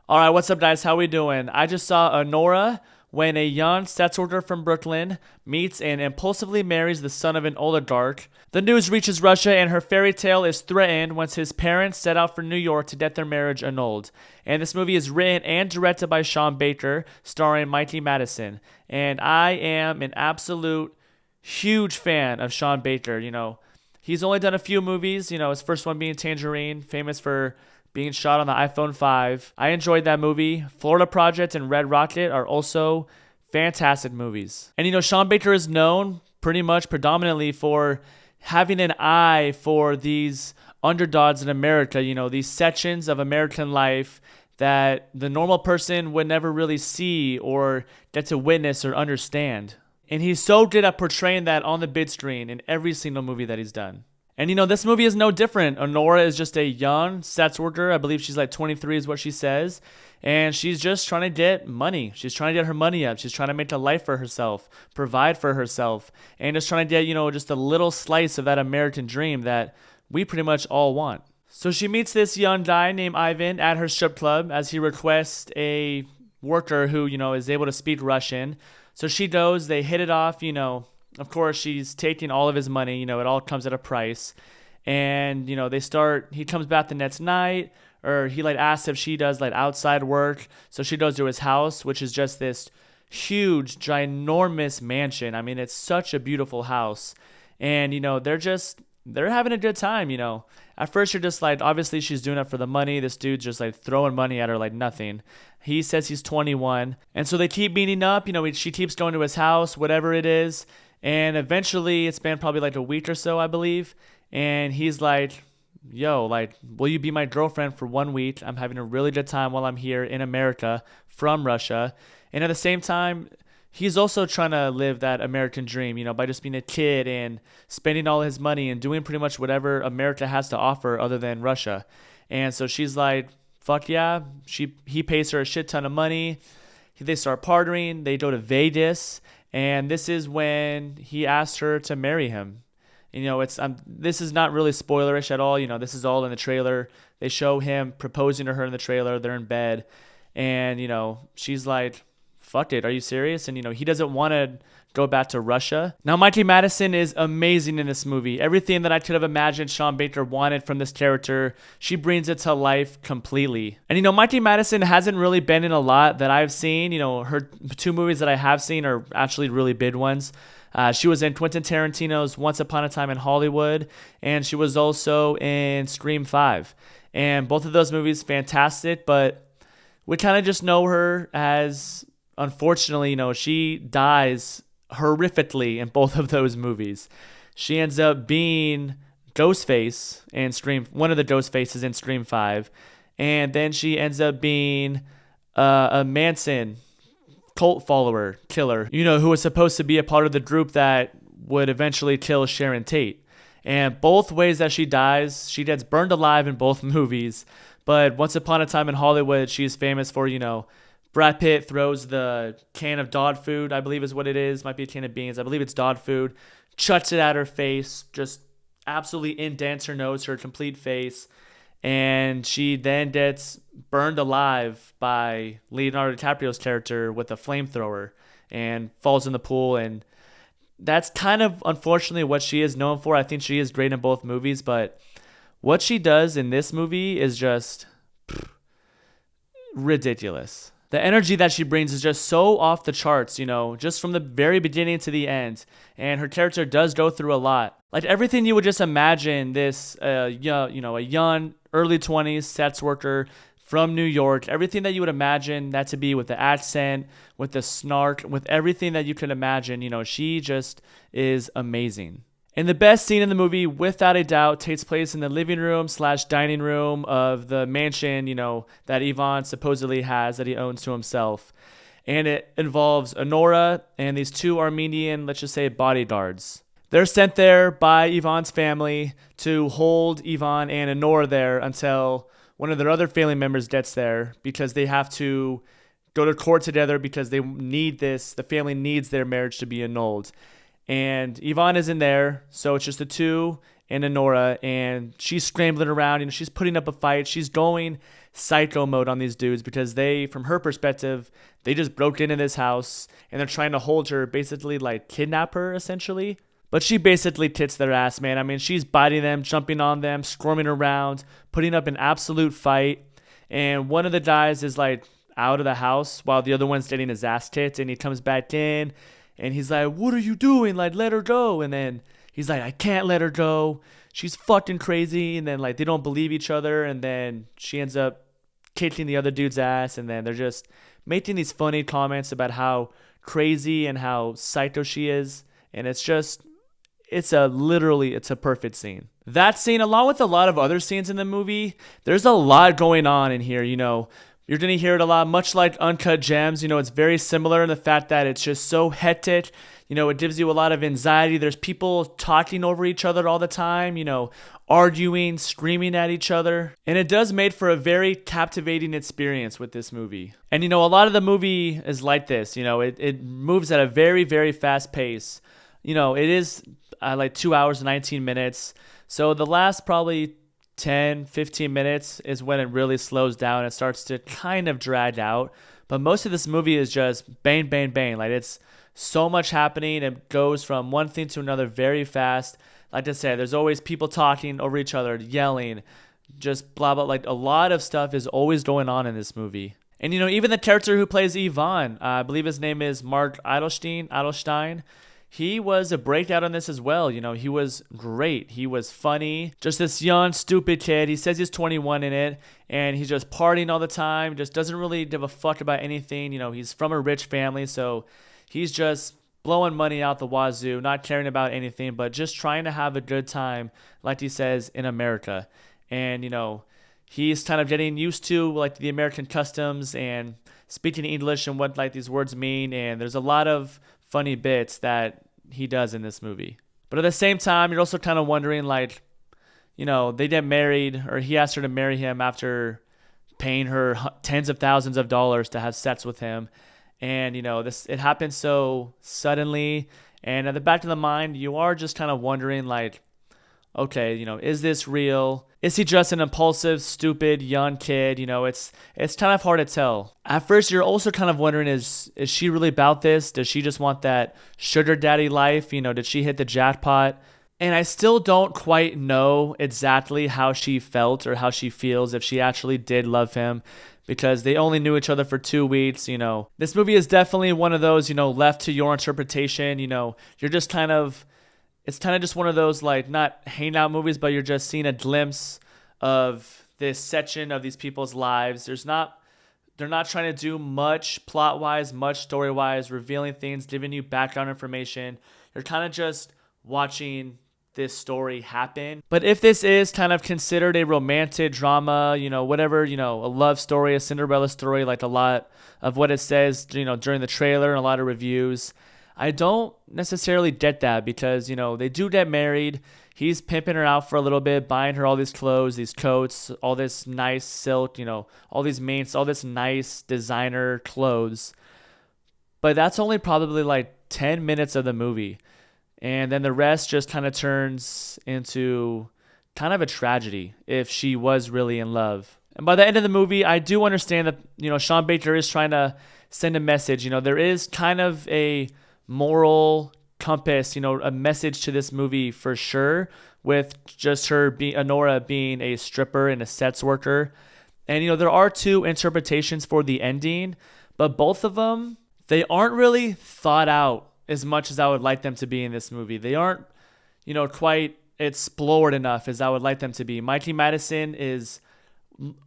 All right, what's up, guys? How we doing? I just saw Anora when a young sex worker from Brooklyn meets and impulsively marries the son of an oligarch. The news reaches Russia, and her fairy tale is threatened once his parents set out for New York to get their marriage annulled. And this movie is written and directed by Sean Baker, starring Mikey Madison. And I am an absolute huge fan of Sean Baker. He's only done a few movies. His first one being Tangerine, famous for being shot on the iPhone 5. I enjoyed that movie. Florida Project and Red Rocket are also fantastic movies. And Sean Baker is known pretty much predominantly for having an eye for these underdogs in America, these sections of American life that the normal person would never really see or get to witness or understand. And he's so good at portraying that on the big screen in every single movie that he's done. And this movie is no different. Anora is just a young sex worker. I believe she's like 23 is what she says. And she's just trying to get money. She's trying to get her money up. She's trying to make a life for herself, provide for herself, and just trying to get, just a little slice of that American dream that we pretty much all want. So she meets this young guy named Ivan at her strip club as he requests a worker who, is able to speak Russian. So she goes, they hit it off, Of course, she's taking all of his money. It all comes at a price. And, he comes back the next night, or he, asks if she does, outside work. So she goes to his house, which is just this huge, ginormous mansion. I mean, it's such a beautiful house. And, they're having a good time, At first, you're just obviously she's doing it for the money. This dude's just, throwing money at her like nothing. He says he's 21. And so they keep meeting up. She keeps going to his house, whatever it is. And eventually, it's been probably a week or so, I believe. And he's like, yo, will you be my girlfriend for 1 week? I'm having a really good time while I'm here in America from Russia. And at the same time, he's also trying to live that American dream, by just being a kid and spending all his money and doing pretty much whatever America has to offer other than Russia. And so she's like, fuck yeah. He pays her a shit ton of money. They start partying. They go to Vegas. And this is when he asked her to marry him. This is not really spoilerish at all. This is all in the trailer. They show him proposing to her in the trailer. They're in bed. And, she's like, fuck it. Are you serious? And, he doesn't want to go back to Russia. Now, Mikey Madison is amazing in this movie. Everything that I could have imagined Sean Baker wanted from this character, she brings it to life completely. And, Mikey Madison hasn't really been in a lot that I've seen. Her two movies that I have seen are actually really big ones. She was in Quentin Tarantino's Once Upon a Time in Hollywood, and she was also in Scream 5. And both of those movies, fantastic, but we kind of just know her as, unfortunately, she dies horrifically in both of those movies. She ends up being Ghostface in Scream, one of the Ghostfaces in Scream 5, and then she ends up being a Manson cult follower, killer, who was supposed to be a part of the group that would eventually kill Sharon Tate. And both ways that she dies, she gets burned alive in both movies. But Once Upon a Time in Hollywood, she's famous for, Brad Pitt throws the can of dog food, I believe is what it is. Might be a can of beans. I believe it's dog food. Chucks it at her face. Just absolutely indents her nose, her complete face. And she then gets burned alive by Leonardo DiCaprio's character with a flamethrower and falls in the pool. And that's kind of, unfortunately, what she is known for. I think she is great in both movies. But what she does in this movie is just ridiculous. The energy that she brings is just so off the charts, just from the very beginning to the end. And her character does go through a lot. Everything you would just imagine this, a young, early 20s sex worker from New York, everything that you would imagine that to be, with the accent, with the snark, with everything that you could imagine, she just is amazing. And the best scene in the movie, without a doubt, takes place in the living room / dining room of the mansion, that Ivan supposedly has, that he owns to himself. And it involves Anora and these two Armenian, let's just say, bodyguards. They're sent there by Ivan's family to hold Ivan and Anora there until one of their other family members gets there, because they have to go to court together because they need this. The family needs their marriage to be annulled. And Ivan isn't there, so it's just the two. and Anora, and she's scrambling around. She's putting up a fight. She's going psycho mode on these dudes because they, from her perspective, they just broke into this house and they're trying to hold her, basically like kidnap her essentially. But she basically tits their ass, man. I mean, she's biting them, jumping on them, squirming around, putting up an absolute fight. And one of the guys is like out of the house while the other one's getting his ass kicked, and he comes back in and he's like, "What are you doing? Like, let her go." And then he's like, "I can't let her go. She's fucking crazy." And then like they don't believe each other, and then she ends up kicking the other dude's ass, and then they're just making these funny comments about how crazy and how psycho she is. And it's a perfect scene. That scene, along with a lot of other scenes in the movie, there's a lot going on in here. You're going to hear it a lot, much like Uncut Gems. It's very similar in the fact that it's just so hectic. It gives you a lot of anxiety. There's people talking over each other all the time, arguing, screaming at each other. And it does make for a very captivating experience with this movie. And, a lot of the movie is like this. It moves at a very, very fast pace. It is like 2 hours and 19 minutes. So the last probably 10, 15 minutes is when it really slows down. It starts to kind of drag out. But most of this movie is just bang, bang, bang. Like, it's so much happening. It goes from one thing to another very fast. Like I said, there's always people talking over each other, yelling, just blah, blah. Like, a lot of stuff is always going on in this movie. And, even the character who plays Yvonne, I believe his name is Mark Edelstein. He was a breakout on this as well. He was great. He was funny. Just this young, stupid kid. He says he's 21 in it, and he's just partying all the time. Just doesn't really give a fuck about anything. He's from a rich family, so he's just blowing money out the wazoo, not caring about anything, but just trying to have a good time, like he says, in America. And, he's kind of getting used to, like, the American customs and speaking English and what, like, these words mean. And there's a lot of funny bits that he does in this movie. But at the same time, you're also kind of wondering, like, they get married, or he asked her to marry him after paying her tens of thousands of dollars to have sex with him. And, it happened so suddenly. And at the back of the mind, you are just kind of wondering, like, okay, is this real? Is he just an impulsive, stupid, young kid? It's kind of hard to tell. At first, you're also kind of wondering, is she really about this? Does she just want that sugar daddy life? Did she hit the jackpot? And I still don't quite know exactly how she felt or how she feels, if she actually did love him, because they only knew each other for 2 weeks. This movie is definitely one of those, left to your interpretation. You're just kind of... It's kind of just one of those, like, not hangout movies, but you're just seeing a glimpse of this section of these people's lives. They're not trying to do much plot-wise, much story-wise, revealing things, giving you background information. You're kind of just watching this story happen. But if this is kind of considered a romantic drama, whatever, a love story, a Cinderella story, like a lot of what it says, during the trailer and a lot of reviews, I don't necessarily get that, because, they do get married. He's pimping her out for a little bit, buying her all these clothes, these coats, all this nice silk, all these mints, all this nice designer clothes. But that's only probably like 10 minutes of the movie. And then the rest just kind of turns into kind of a tragedy if she was really in love. And by the end of the movie, I do understand that, Sean Baker is trying to send a message. There is kind of a moral compass, a message to this movie for sure, with just Anora being a stripper and a sex worker. And, there are 2 interpretations for the ending, but both of them, they aren't really thought out as much as I would like them to be in this movie. They aren't, quite explored enough as I would like them to be. Mikey Madison is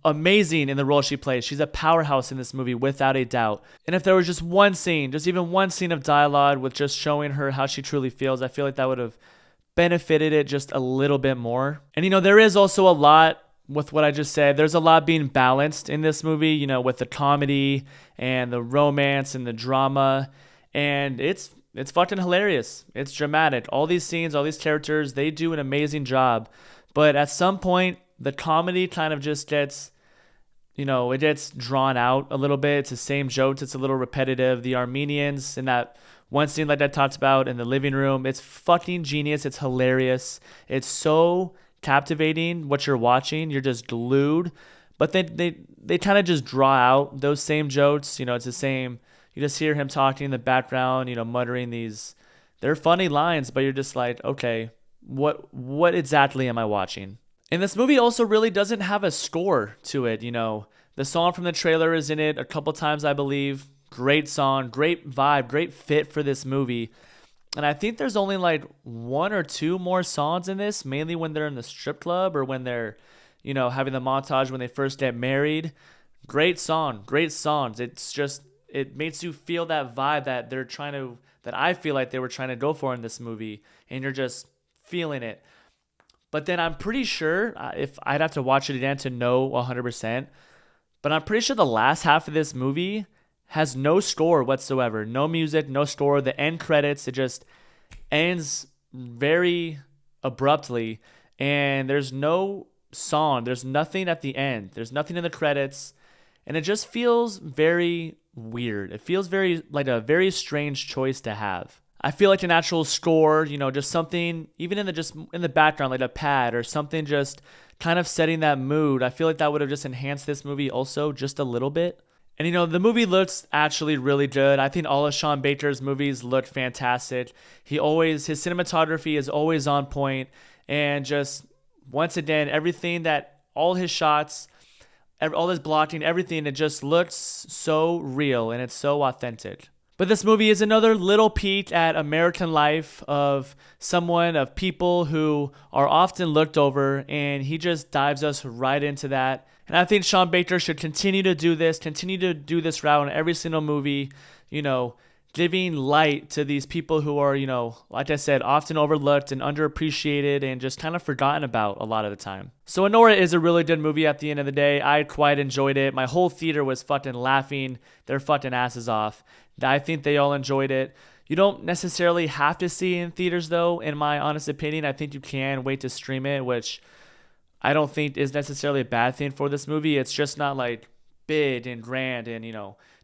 amazing in the role she plays. She's a powerhouse in this movie without a doubt. And if there was just one scene, just even one scene of dialogue with just showing her how she truly feels, I feel like that would have benefited it just a little bit more. And there is also a lot with what I just said. There's a lot being balanced in this movie, with the comedy and the romance and the drama. And it's fucking hilarious. It's dramatic. All these scenes, all these characters, they do an amazing job. But at some point, the comedy kind of just gets, it gets drawn out a little bit. It's the same jokes. It's a little repetitive. The Armenians in that one scene like that talks about in the living room. It's fucking genius. It's hilarious. It's so captivating what you're watching. You're just glued. But then they kind of just draw out those same jokes. It's the same. You just hear him talking in the background, muttering these. They're funny lines, but you're just like, okay, what exactly am I watching? And this movie also really doesn't have a score to it. The song from the trailer is in it a couple times, I believe. Great song, great vibe, great fit for this movie. And I think there's only like one or two more songs in this, mainly when they're in the strip club or when they're, having the montage when they first get married. Great song, great songs. It's just, it makes you feel that vibe that I feel like they were trying to go for in this movie. And you're just feeling it. But then I'm pretty sure, if I'd have to watch it again to know 100%, but I'm pretty sure the last half of this movie has no score whatsoever. No music, no score. The end credits, it just ends very abruptly. And there's no song. There's nothing at the end. There's nothing in the credits. And it just feels very weird. It feels very like a very strange choice to have. I feel like an actual score, just something, even in the background, like a pad or something, just kind of setting that mood. I feel like that would have just enhanced this movie also just a little bit. And the movie looks actually really good. I think all of Sean Baker's movies look fantastic. His cinematography is always on point, and just once again, all his shots, all his blocking, everything, it just looks so real and it's so authentic. But this movie is another little peek at American life of people who are often looked over, and he just dives us right into that. And I think Sean Baker should continue to do this route in every single movie, giving light to these people who are, like I said, often overlooked and underappreciated and just kind of forgotten about a lot of the time. So Anora is a really good movie at the end of the day. I quite enjoyed it. My whole theater was fucking laughing their fucking asses off. I think they all enjoyed it. You don't necessarily have to see it in theaters, though, in my honest opinion. I think you can wait to stream it, which I don't think is necessarily a bad thing for this movie. It's just not like big and grand and,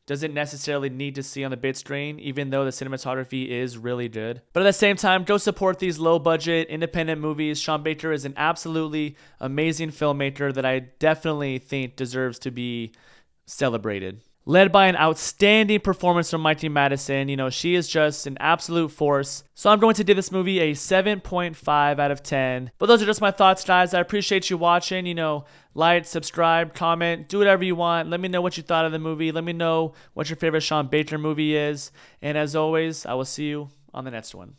doesn't necessarily need to see on the big screen, even though the cinematography is really good. But at the same time, go support these low-budget, independent movies. Sean Baker is an absolutely amazing filmmaker that I definitely think deserves to be celebrated. Led by an outstanding performance from Mikey Madison. She is just an absolute force. So I'm going to give this movie a 7.5 out of 10. But those are just my thoughts, guys. I appreciate you watching. Like, subscribe, comment, do whatever you want. Let me know what you thought of the movie. Let me know what your favorite Sean Baker movie is. And as always, I will see you on the next one.